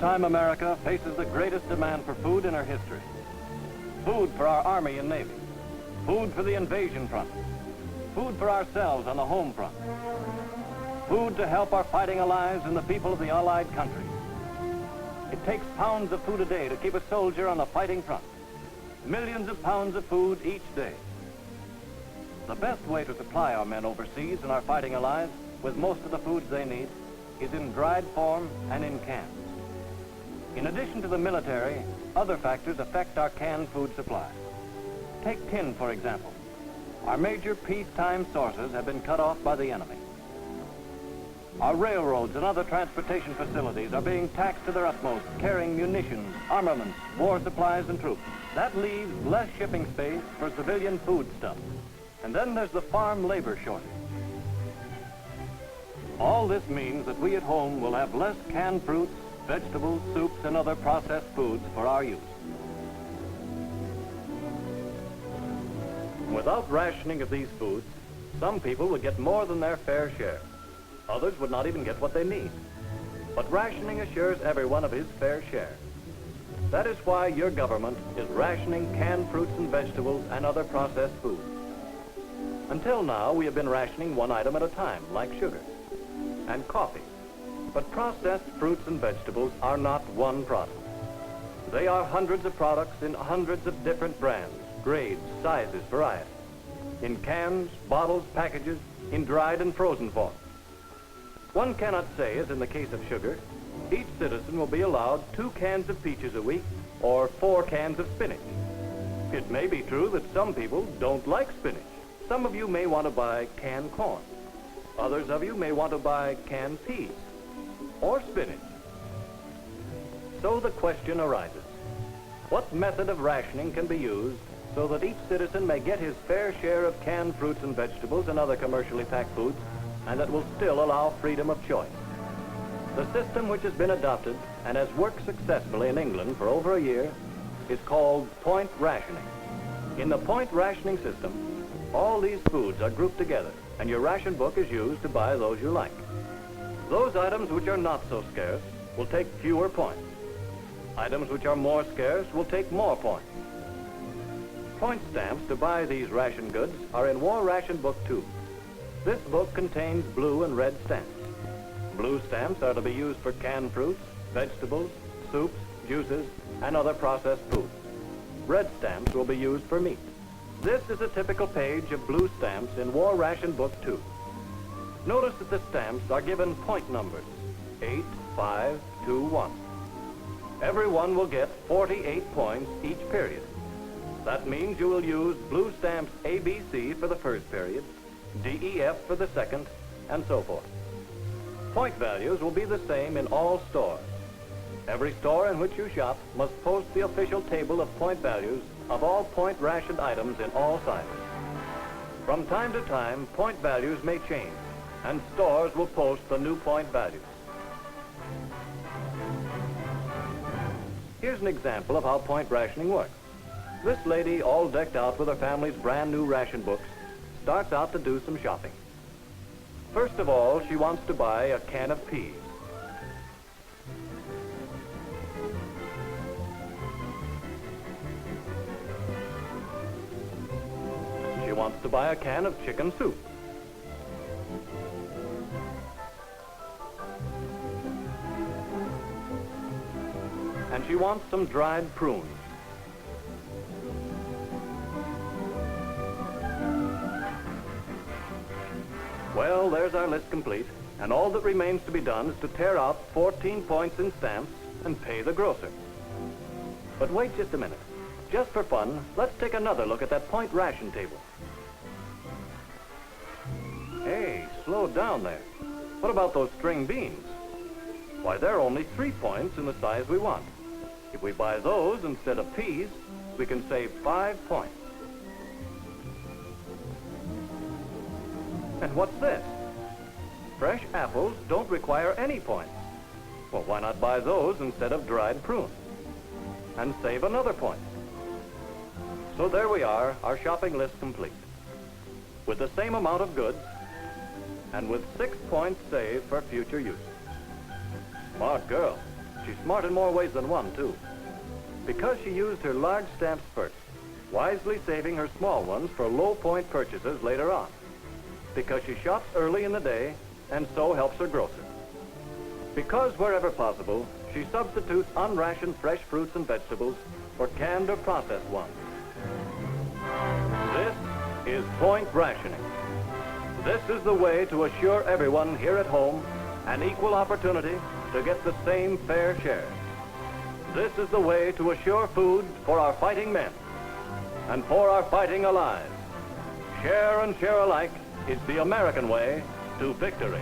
wartime America faces the greatest demand for food in her history. Food for our Army and Navy. Food for the invasion front. Food for ourselves on the home front. Food to help our fighting allies and the people of the Allied countries. It takes pounds of food a day to keep a soldier on the fighting front. Millions of pounds of food each day. The best way to supply our men overseas and our fighting allies with most of the foods they need is in dried form and in cans. In addition to the military, other factors affect our canned food supply. Take tin, for example. Our major peacetime sources have been cut off by the enemy. Our railroads and other transportation facilities are being taxed to their utmost, carrying munitions, armaments, war supplies, and troops. That leaves less shipping space for civilian foodstuffs. And then there's the farm labor shortage. All this means that we at home will have less canned fruits, vegetables, soups, and other processed foods for our use. Without rationing of these foods, some people would get more than their fair share. Others would not even get what they need. But rationing assures everyone of his fair share. That is why your government is rationing canned fruits and vegetables and other processed foods. Until now, we have been rationing one item at a time, like sugar and coffee. But processed fruits and vegetables are not one product. They are hundreds of products in hundreds of different brands, grades, sizes, variety. In cans, bottles, packages, in dried and frozen form. One cannot say, as in the case of sugar, each citizen will be allowed 2 cans of peaches a week or 4 cans of spinach. It may be true that some people don't like spinach. Some of you may want to buy canned corn. Others of you may want to buy canned peas or spinach. So the question arises, what method of rationing can be used so that each citizen may get his fair share of canned fruits and vegetables and other commercially packed foods, and that will still allow freedom of choice? The system which has been adopted and has worked successfully in England for over a year is called point rationing. In the point rationing system, all these foods are grouped together, and your ration book is used to buy those you like. Those items which are not so scarce will take fewer points. Items which are more scarce will take more points. Point stamps to buy these ration goods are in War Ration Book 2. This book contains blue and red stamps. Blue stamps are to be used for canned fruits, vegetables, soups, juices, and other processed foods. Red stamps will be used for meat. This is a typical page of blue stamps in War Ration Book 2. Notice that the stamps are given point numbers, 8, 5, 2, 1. Everyone will get 48 points each period. That means you will use blue stamps ABC for the first period, DEF for the second, and so forth. Point values will be the same in all stores. Every store in which you shop must post the official table of point values of all point rationed items in all sizes. From time to time, point values may change, and stores will post the new point values. Here's an example of how point rationing works. This lady, all decked out with her family's brand new ration books, starts out to do some shopping. First of all, she wants to buy a can of peas. She wants to buy a can of chicken soup. And she wants some dried prunes. Well, there's our list complete, and all that remains to be done is to tear out 14 points in stamps and pay the grocer. But wait just a minute. Just for fun, let's take another look at that point ration table. Hey, slow down there. What about those string beans? Why, they're only 3 points in the size we want. If we buy those instead of peas, we can save 5 points. And what's this? Fresh apples don't require any points. Well, why not buy those instead of dried prunes? And save another point. So there we are, our shopping list complete. With the same amount of goods, and with 6 points saved for future use. Smart girl. She's smart in more ways than one, too. Because she used her large stamps first, wisely saving her small ones for low-point purchases later on. Because she shops early in the day and so helps her grocer. Because wherever possible, she substitutes unrationed fresh fruits and vegetables for canned or processed ones. This is point rationing. This is the way to assure everyone here at home an equal opportunity to get the same fair share. This is the way to assure food for our fighting men and for our fighting allies. Share and share alike is the American way to victory.